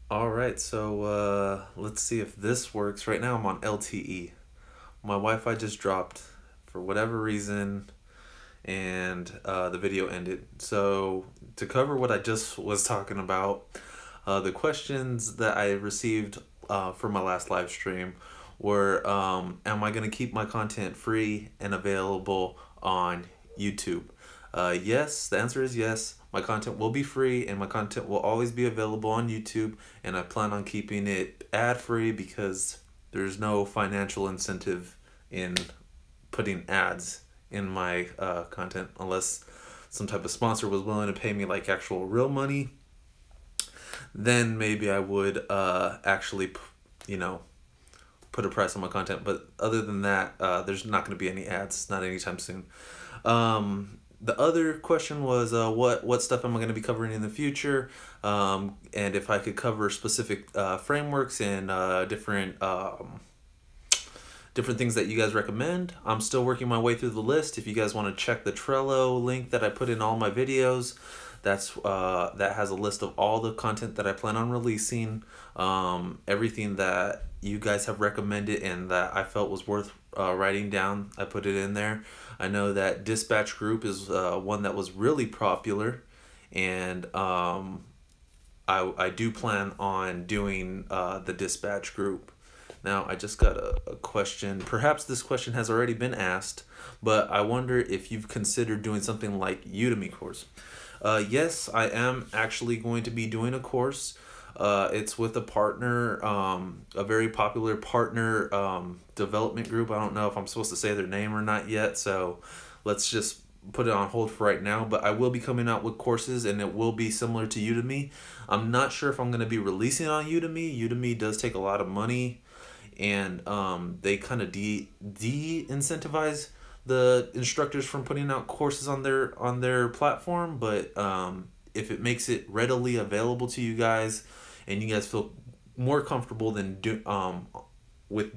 All right, so let's see if this works. Right now I'm on LTE. My Wi-Fi just dropped for whatever reason, and the video ended. So to cover what I just was talking about, the questions that I received for my last live stream were, am I going to keep my content free and available on YouTube? Yes, the answer is yes. My content will be free and my content will always be available on YouTube, and I plan on keeping it ad free because there's no financial incentive in putting ads in my content unless some type of sponsor was willing to pay me like actual real money. Then maybe I would actually, you know, put a price on my content. But other than that, there's not going to be any ads, not anytime soon. The other question was, what stuff am I going to be covering in the future, and if I could cover specific frameworks and different things that you guys recommend. I'm still working my way through the list. If you guys want to check the Trello link that I put in all my videos, that has a list of all the content that I plan on releasing, everything that you guys have recommended and that I felt was worth writing down. I put it in there. I know that Dispatch Group is one that was really popular, and I do plan on doing the Dispatch Group. Now, I just got a question. Perhaps this question has already been asked, but I wonder if you've considered doing something like Udemy course. Yes, I am actually going to be doing a course. It's with a partner, a very popular partner development group. I don't know if I'm supposed to say their name or not yet, so let's just put it on hold for right now. But I will be coming out with courses, and it will be similar to Udemy. I'm not sure if I'm going to be releasing on Udemy. Udemy does take a lot of money, and they kind of de-incentivize the instructors from putting out courses on their platform. But if it makes it readily available to you guys, and you guys feel more comfortable than with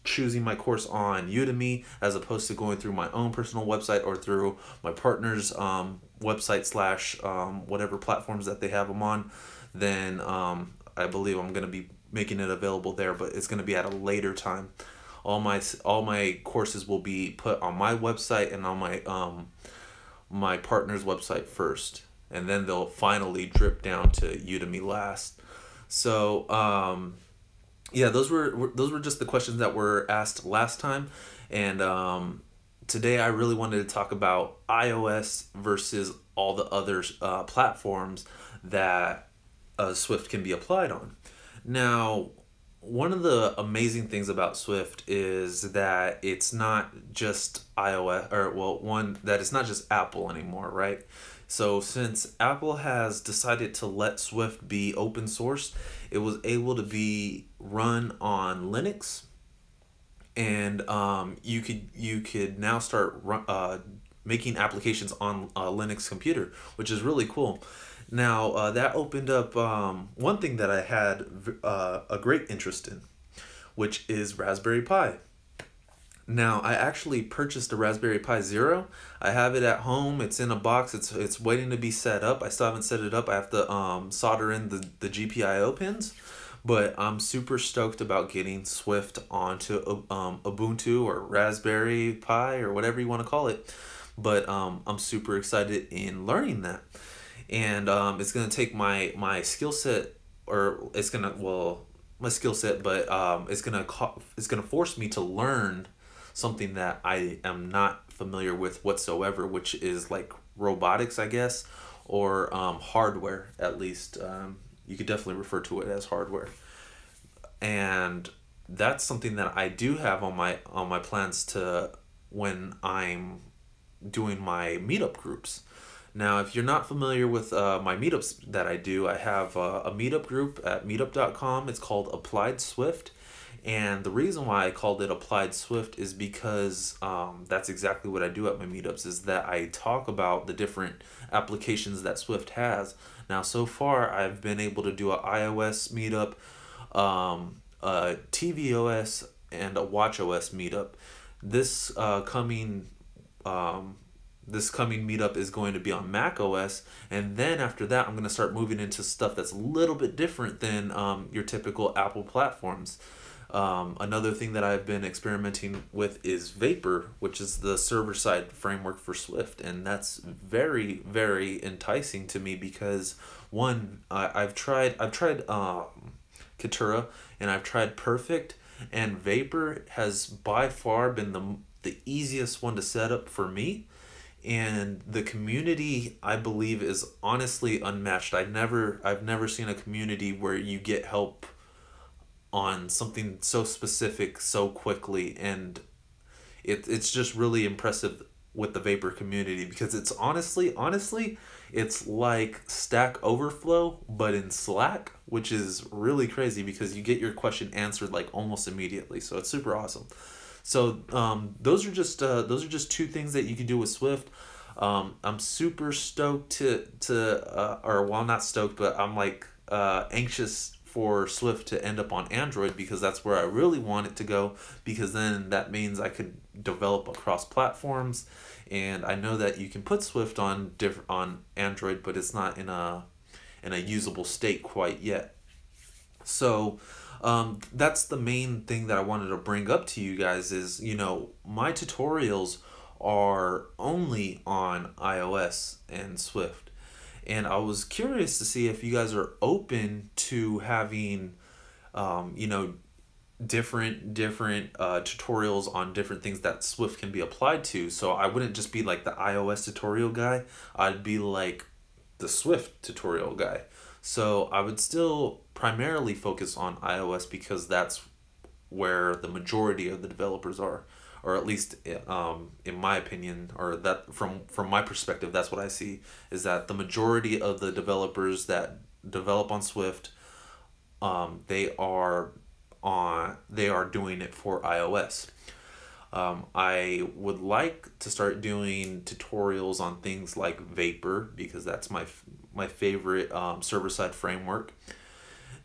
choosing my course on Udemy as opposed to going through my own personal website or through my partner's website slash whatever platforms that they have them on, then I believe I'm going to be making it available there, but it's going to be at a later time. All my courses will be put on my website and on my partner's website first, and then they'll finally drip down to Udemy last. So yeah, those were just the questions that were asked last time, and today I really wanted to talk about iOS versus all the other platforms that Swift can be applied on. Now, one of the amazing things about Swift is that it's not just iOS, or well, one that it's not just Apple anymore, right? So since Apple has decided to let Swift be open source, it was able to be run on Linux, and you could now start making applications on a Linux computer, which is really cool. Now, that opened up one thing that I had a great interest in, which is Raspberry Pi. Now, I actually purchased a Raspberry Pi Zero. I have it at home. It's in a box. It's waiting to be set up. I still haven't set it up. I have to solder in the GPIO pins. But I'm super stoked about getting Swift onto Ubuntu or Raspberry Pi or whatever you want to call it. But I'm super excited in learning that, and it's gonna take my skill set, or it's gonna, well, my skill set, but it's gonna force me to learn something that I am not familiar with whatsoever, which is like robotics, I guess, or hardware at least. You could definitely refer to it as hardware, and that's something that I do have on my plans to when I'm doing my meetup groups. Now, if you're not familiar with my meetups that I do, I have a meetup group at meetup.com. It's called Applied Swift. And the reason why I called it Applied Swift is because that's exactly what I do at my meetups, is that I talk about the different applications that Swift has. Now, so far, I've been able to do a iOS meetup, a tvOS, and a watchOS meetup. This coming this coming meetup is going to be on Mac OS, and then after that, I'm going to start moving into stuff that's a little bit different than your typical Apple platforms. Another thing that I've been experimenting with is Vapor, which is the server-side framework for Swift, and that's very, very enticing to me because one, I've tried Katura, and I've tried Perfect, and Vapor has by far been the easiest one to set up for me. And the community, I believe, is honestly unmatched. I've never seen a community where you get help on something so specific so quickly, and it's just really impressive with the Vapor community because it's honestly it's like Stack Overflow but in Slack, which is really crazy because you get your question answered like almost immediately, so it's super awesome. So those are just two things that you can do with Swift. I'm super stoked or well, not stoked, but I'm like anxious for Swift to end up on Android because that's where I really want it to go, because then that means I could develop across platforms, and I know that you can put Swift on Android, but it's not in a usable state quite yet. So that's the main thing that I wanted to bring up to you guys is, my tutorials are only on iOS and Swift. And I was curious to see if you guys are open to having, different tutorials on different things that Swift can be applied to. So I wouldn't just be like the iOS tutorial guy. I'd be like the Swift tutorial guy. So I would still primarily focus on iOS because that's where the majority of the developers are, or at least in my opinion, or that from my perspective, that's what I see, is that the majority of the developers that develop on Swift, they are doing it for iOS. I would like to start doing tutorials on things like Vapor because that's my favorite server-side framework.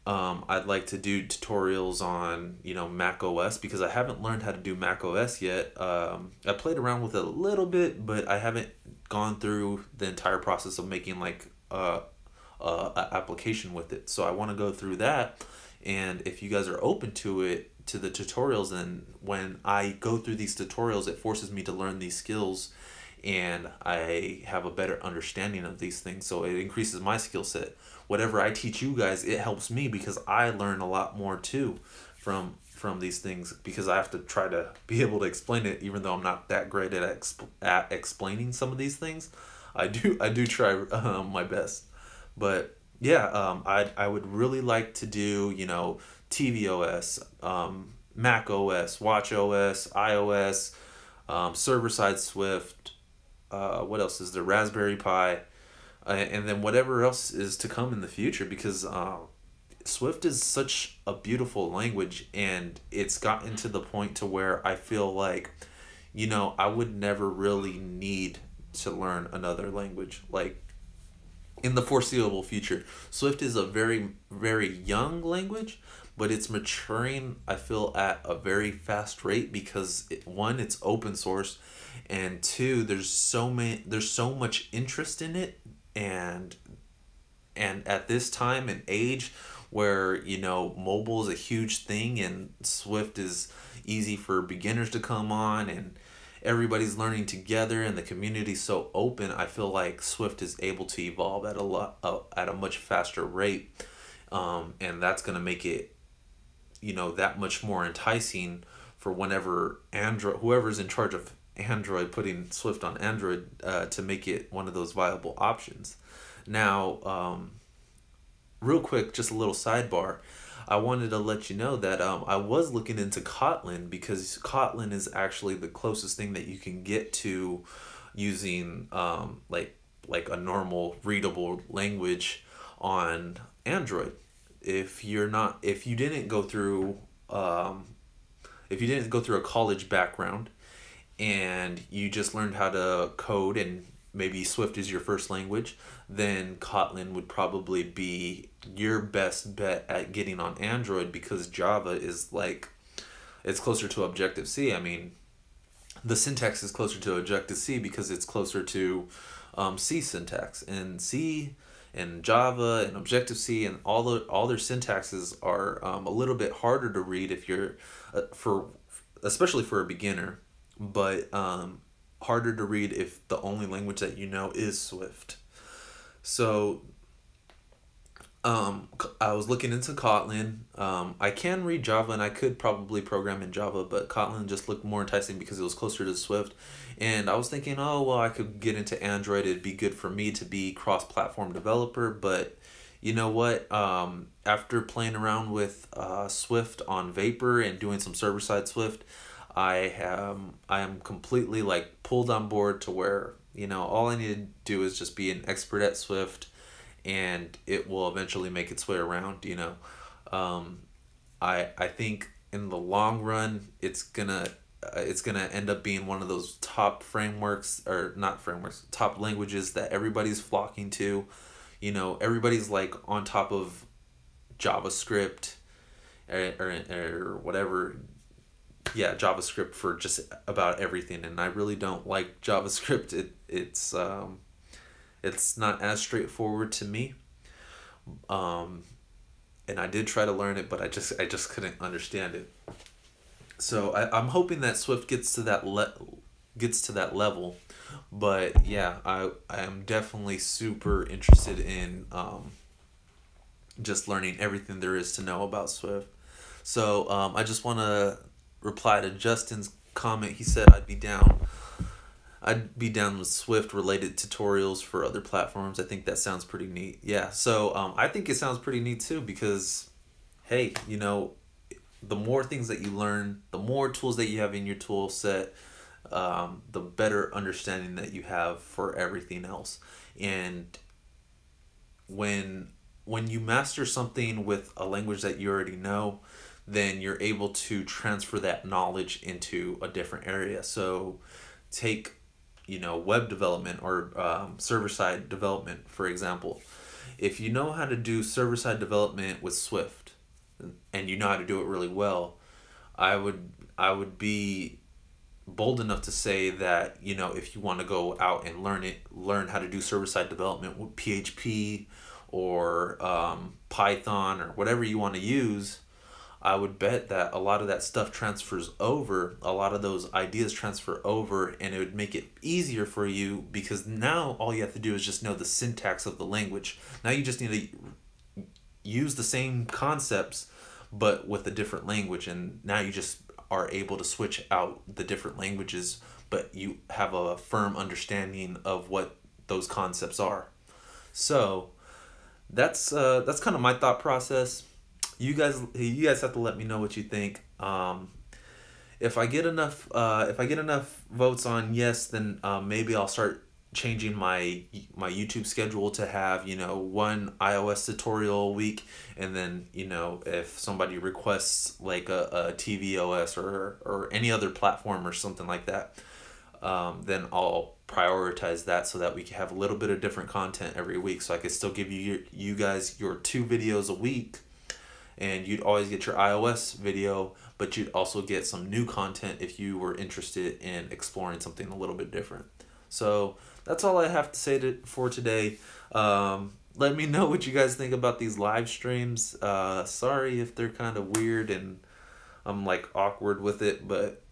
I'd like to do tutorials on, Mac OS because I haven't learned how to do Mac OS yet. I played around with it a little bit, but I haven't gone through the entire process of making like a application with it. So I want to go through that. And if you guys are open to it, to the tutorials, then when I go through these tutorials, it forces me to learn these skills and I have a better understanding of these things. So it increases my skill set. Whatever I teach you guys, it helps me because I learn a lot more too from these things, because I have to try to be able to explain it even though I'm not that great at explaining some of these things. I do try my best. But yeah, I would really like to do, tvOS, Mac OS, Watch OS, iOS, server-side Swift, what else is there? Raspberry Pi, and then whatever else is to come in the future, because Swift is such a beautiful language, and it's gotten to the point to where I feel like, I would never really need to learn another language, like in the foreseeable future. Swift is a very, very young language, but it's maturing, I feel, at a very fast rate because one, it's open source, and two, there's so much interest in it, and at this time and age where mobile is a huge thing and Swift is easy for beginners to come on and everybody's learning together and the community's so open, I feel like Swift is able to evolve at a much faster rate, and that's going to make it that much more enticing for whenever whoever's in charge of Android putting Swift on Android, to make it one of those viable options. Now, real quick, just a little sidebar. I wanted to let you know that I was looking into Kotlin because Kotlin is actually the closest thing that you can get to using like a normal readable language on Android. If you didn't go through a college background and you just learned how to code and maybe Swift is your first language, then Kotlin would probably be your best bet at getting on Android, because Java is it's closer to Objective-C. I mean, the syntax is closer to Objective-C because it's closer to C syntax. And C and Java and Objective-C and all their syntaxes are a little bit harder to read if you're especially for a beginner, but harder to read if the only language that you know is Swift. So I was looking into Kotlin. I can read Java and I could probably program in Java, but Kotlin just looked more enticing because it was closer to Swift. And I was thinking, oh, well, I could get into Android. It'd be good for me to be cross-platform developer. But you know what? After playing around with Swift on Vapor and doing some server-side Swift, I am completely like pulled on board to where, all I need to do is just be an expert at Swift, and it will eventually make its way around. I think in the long run it's gonna end up being one of those top frameworks, or not frameworks, top languages that everybody's flocking to. Everybody's like on top of JavaScript or whatever. Yeah, JavaScript for just about everything, and I really don't like JavaScript. It's not as straightforward to me. And I did try to learn it, but I just couldn't understand it. So I'm hoping that Swift gets to that level. But yeah, I am definitely super interested in just learning everything there is to know about Swift. So I just want to reply to Justin's comment. He said I'd be down with Swift related tutorials for other platforms. I think that sounds pretty neat. Yeah, so I think it sounds pretty neat too, because hey, the more things that you learn, the more tools that you have in your tool set, the better understanding that you have for everything else. And when you master something with a language that you already know, then you're able to transfer that knowledge into a different area. So take, web development or server-side development, for example. If you know how to do server-side development with Swift, and you know how to do it really well, I would be bold enough to say that, if you want to go out and learn how to do server-side development with PHP or Python or whatever you want to use, I would bet that a lot of that stuff transfers over, a lot of those ideas transfer over, and it would make it easier for you, because now all you have to do is just know the syntax of the language. Now you just need to use the same concepts, but with a different language, and now you just are able to switch out the different languages, but you have a firm understanding of what those concepts are. So that's kind of my thought process. You guys have to let me know what you think. If I get enough votes on yes, then maybe I'll start changing my YouTube schedule to have, one iOS tutorial a week, and then, if somebody requests like a tvOS or any other platform or something like that, then I'll prioritize that so that we can have a little bit of different content every week, so I can still give you guys your 2 videos a week, and you'd always get your iOS video, but you'd also get some new content if you were interested in exploring something a little bit different. So that's all I have to say for today. Let me know what you guys think about these live streams. Sorry if they're kind of weird and I'm like awkward with it, but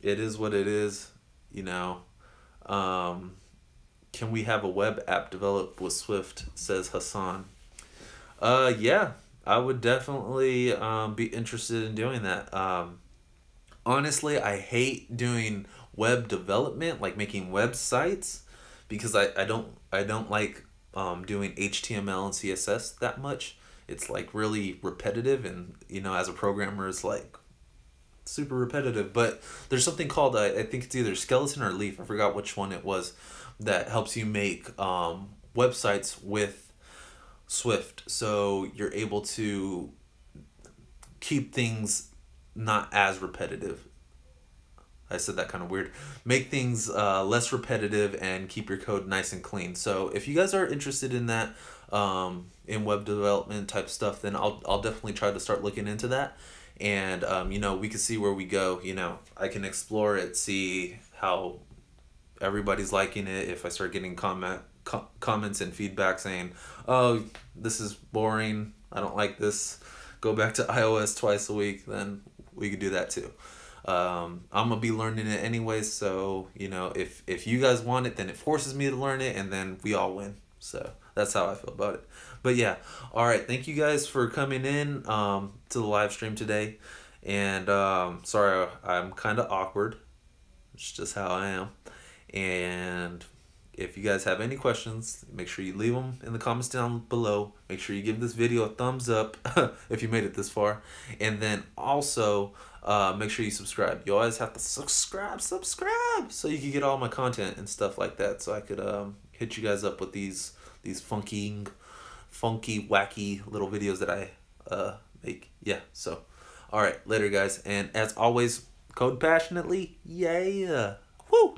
it is what it is, Can we have a web app developed with Swift, says Hassan. Yeah, I would definitely be interested in doing that. Honestly, I hate doing web development, like making websites, because I don't like doing HTML and CSS that much. It's like really repetitive, and as a programmer, it's like super repetitive. But there's something called I think it's either Skeleton or Leaf, I forgot which one it was, that helps you make websites with Swift, so you're able to keep things not as repetitive. I said that kind of weird. Make things less repetitive and keep your code nice and clean. So if you guys are interested in that, in web development type stuff, then I'll definitely try to start looking into that. And we can see where we go. I can explore it, see how everybody's liking it. If I start getting comments and feedback saying, oh, this is boring, I don't like this, go back to iOS twice a week, then we could do that too. I'm gonna be learning it anyway, so you know, if you guys want it, then it forces me to learn it, and then we all win. So that's how I feel about it. But yeah, all right, thank you guys for coming in to the live stream today. And sorry, I'm kind of awkward. It's just how I am. And if you guys have any questions, make sure you leave them in the comments down below. Make sure you give this video a thumbs up if you made it this far. And then also make sure you subscribe. You always have to subscribe so you can get all my content and stuff like that. So I could hit you guys up with these funky, wacky little videos that I make. Yeah, so all right, later guys. And as always, code passionately. Yeah. Woo!